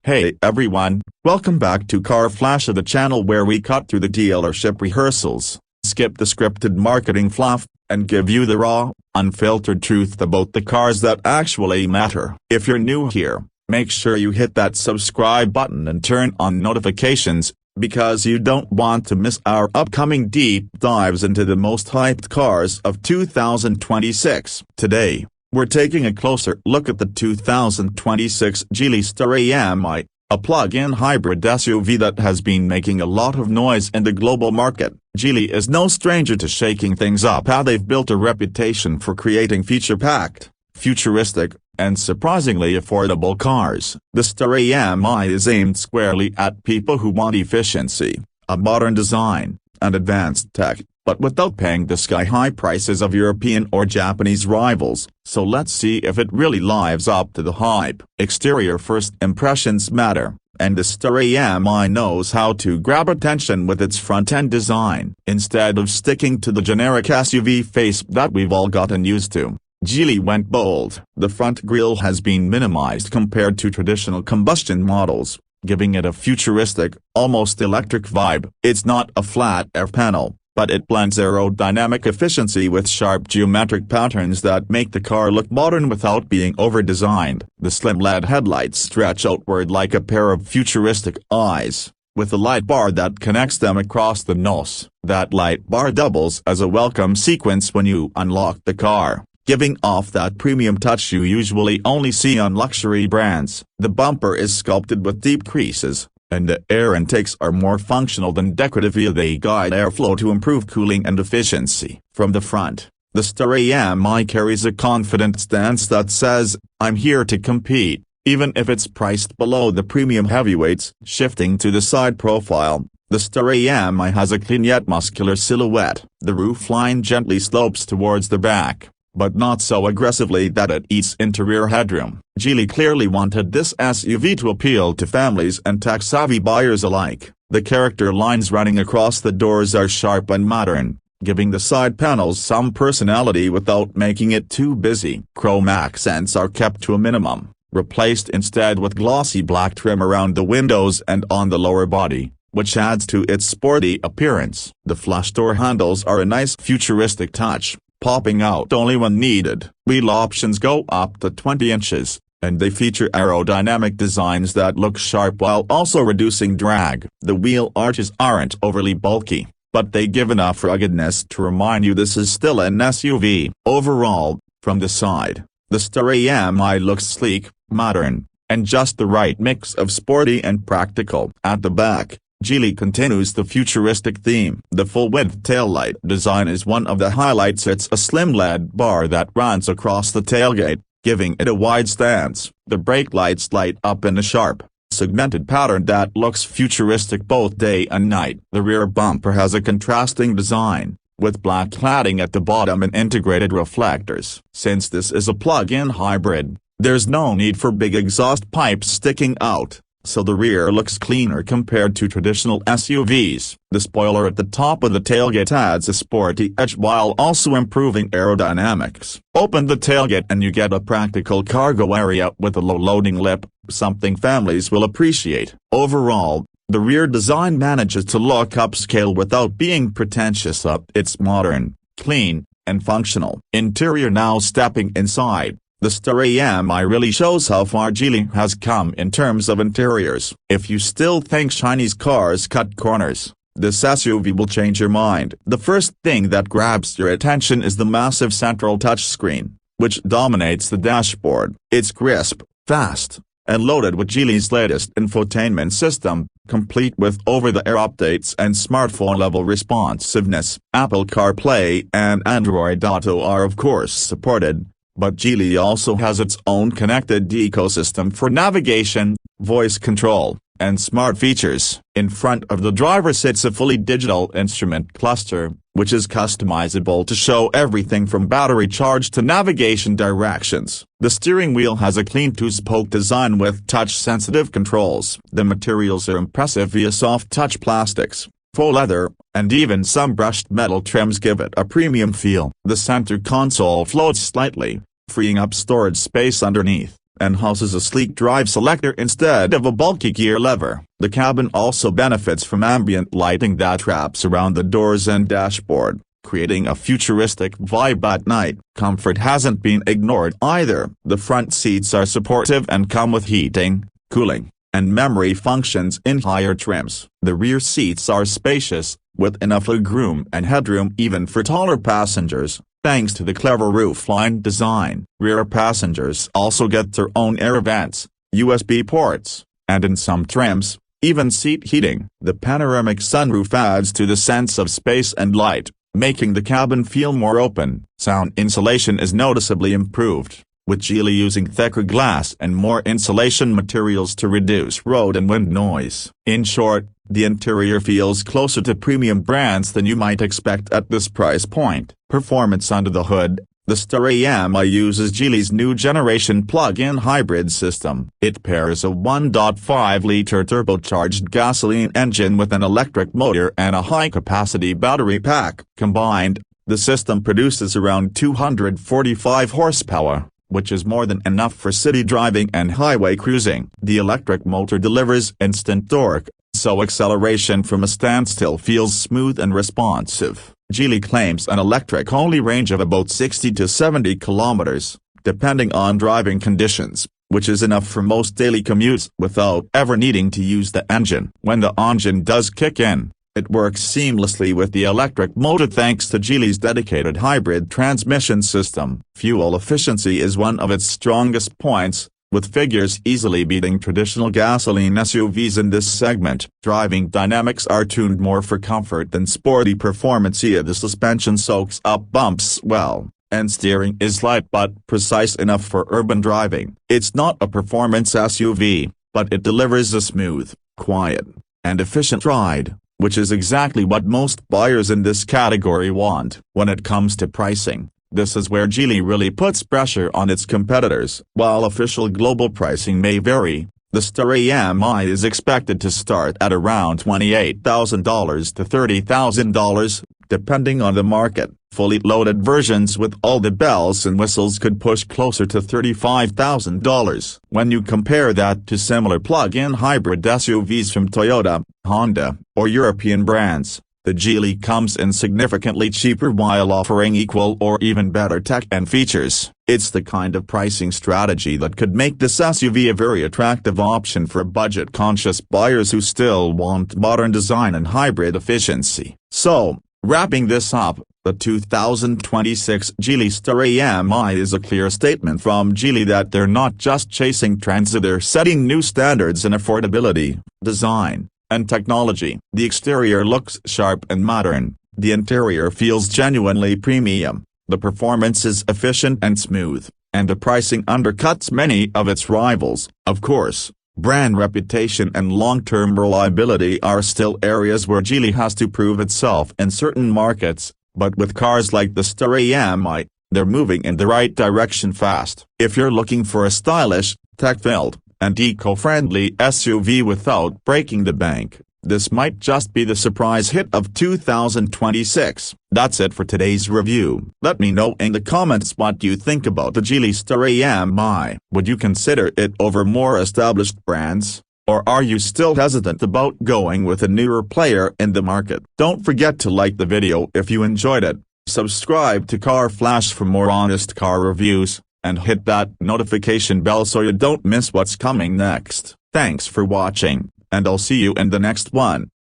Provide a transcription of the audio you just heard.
Hey everyone, welcome back to Car Flash, the channel where we cut through the dealership rehearsals, skip the scripted marketing fluff, and give you the raw, unfiltered truth about the cars that actually matter. If you're new here, make sure you hit that subscribe button and turn on notifications, because you don't want to miss our upcoming deep dives into the most hyped cars of 2026. Today, we're taking a closer look at the 2026 Geely Starray EM-i, a plug-in hybrid SUV that has been making a lot of noise in the global market. Geely is no stranger to shaking things up. How they've built a reputation for creating feature-packed, futuristic, and surprisingly affordable cars. The Starray EM-i is aimed squarely at people who want efficiency, a modern design, and advanced tech, but without paying the sky-high prices of European or Japanese rivals. So let's see if it really lives up to the hype. Exterior first impressions matter, and the Starray EM-i knows how to grab attention with its front-end design. Instead of sticking to the generic SUV face that we've all gotten used to, Geely went bold. The front grille has been minimized compared to traditional combustion models, giving it a futuristic, almost electric vibe. It's not a flat air panel, but it blends aerodynamic efficiency with sharp geometric patterns that make the car look modern without being over-designed. The slim LED headlights stretch outward like a pair of futuristic eyes, with a light bar that connects them across the nose. That light bar doubles as a welcome sequence when you unlock the car, giving off that premium touch you usually only see on luxury brands. The bumper is sculpted with deep creases, and the air intakes are more functional than decorative. They guide airflow to improve cooling and efficiency. From the front, the Starray EM-i carries a confident stance that says, "I'm here to compete," even if it's priced below the premium heavyweights. Shifting to the side profile, the Starray EM-i has a clean yet muscular silhouette. The roofline gently slopes towards the back, but not so aggressively that it eats into rear headroom. Geely clearly wanted this SUV to appeal to families and tech-savvy buyers alike. The character lines running across the doors are sharp and modern, giving the side panels some personality without making it too busy. Chrome accents are kept to a minimum, replaced instead with glossy black trim around the windows and on the lower body, which adds to its sporty appearance. The flush door handles are a nice futuristic touch, popping out only when needed. Wheel options go up to 20 inches, and they feature aerodynamic designs that look sharp while also reducing drag. The wheel arches aren't overly bulky, but they give enough ruggedness to remind you this is still an SUV. Overall, from the side, the Starray EM-i looks sleek, modern, and just the right mix of sporty and practical. At the back, Geely continues the futuristic theme. The full-width taillight design is one of the highlights. It's a slim LED bar that runs across the tailgate, giving it a wide stance. The brake lights light up in a sharp, segmented pattern that looks futuristic both day and night. The rear bumper has a contrasting design, with black cladding at the bottom and integrated reflectors. Since this is a plug-in hybrid, there's no need for big exhaust pipes sticking out, so the rear looks cleaner compared to traditional SUVs. The spoiler at the top of the tailgate adds a sporty edge while also improving aerodynamics. Open the tailgate and you get a practical cargo area with a low loading lip, something families will appreciate. Overall, the rear design manages to look upscale without being pretentious. It's modern, clean, and functional. Interior. Now stepping inside, the Starray EM-i really shows how far Geely has come in terms of interiors. If you still think Chinese cars cut corners, this SUV will change your mind. The first thing that grabs your attention is the massive central touchscreen, which dominates the dashboard. It's crisp, fast, and loaded with Geely's latest infotainment system, complete with over-the-air updates and smartphone-level responsiveness. Apple CarPlay and Android Auto are of course supported, but Geely also has its own connected ecosystem for navigation, voice control, and smart features. In front of the driver sits a fully digital instrument cluster, which is customizable to show everything from battery charge to navigation directions. The steering wheel has a clean two-spoke design with touch-sensitive controls. The materials are impressive via soft-touch plastics, faux leather, and even some brushed metal trims give it a premium feel. The center console floats slightly, freeing up storage space underneath, and houses a sleek drive selector instead of a bulky gear lever. The cabin also benefits from ambient lighting that wraps around the doors and dashboard, creating a futuristic vibe at night. Comfort hasn't been ignored either. The front seats are supportive and come with heating, cooling, and memory functions in higher trims. The rear seats are spacious, with enough legroom and headroom even for taller passengers, thanks to the clever roofline design. Rear passengers also get their own air vents, USB ports, and in some trims, even seat heating. The panoramic sunroof adds to the sense of space and light, making the cabin feel more open. Sound insulation is noticeably improved, with Geely using thicker glass and more insulation materials to reduce road and wind noise. In short, the interior feels closer to premium brands than you might expect at this price point. Performance under the hood: the Starray EM-i uses Geely's new generation plug-in hybrid system. It pairs a 1.5-liter turbocharged gasoline engine with an electric motor and a high-capacity battery pack. Combined, the system produces around 245 horsepower, which is more than enough for city driving and highway cruising. The electric motor delivers instant torque, so acceleration from a standstill feels smooth and responsive. Geely claims an electric-only range of about 60 to 70 kilometers, depending on driving conditions, which is enough for most daily commutes without ever needing to use the engine. When the engine does kick in, it works seamlessly with the electric motor thanks to Geely's dedicated hybrid transmission system. Fuel efficiency is one of its strongest points, with figures easily beating traditional gasoline SUVs in this segment. Driving dynamics are tuned more for comfort than sporty performance. The suspension soaks up bumps well, and steering is light but precise enough for urban driving. It's not a performance SUV, but it delivers a smooth, quiet, and efficient ride, which is exactly what most buyers in this category want. When it comes to pricing, this is where Geely really puts pressure on its competitors. While official global pricing may vary, the Starray EM-i is expected to start at around $28,000 to $30,000, depending on the market. Fully loaded versions with all the bells and whistles could push closer to $35,000. When you compare that to similar plug-in hybrid SUVs from Toyota, Honda, or European brands, the Geely comes in significantly cheaper while offering equal or even better tech and features. It's the kind of pricing strategy that could make this SUV a very attractive option for budget-conscious buyers who still want modern design and hybrid efficiency. So, wrapping this up, the 2026 Geely Starray EM-i is a clear statement from Geely that they're not just chasing trends, they're setting new standards in affordability, design, and technology. The exterior looks sharp and modern, the interior feels genuinely premium, the performance is efficient and smooth, and the pricing undercuts many of its rivals. Of course, brand reputation and long-term reliability are still areas where Geely has to prove itself in certain markets, but with cars like the Starray EM-i, they're moving in the right direction fast. If you're looking for a stylish, tech-filled, and eco-friendly SUV without breaking the bank, this might just be the surprise hit of 2026. That's it for today's review. Let me know in the comments what you think about the Geely Starray EM-i. Would you consider it over more established brands? Or are you still hesitant about going with a newer player in the market? Don't forget to like the video if you enjoyed it, subscribe to Car Flash for more honest car reviews, and hit that notification bell so you don't miss what's coming next. Thanks for watching, and I'll see you in the next one.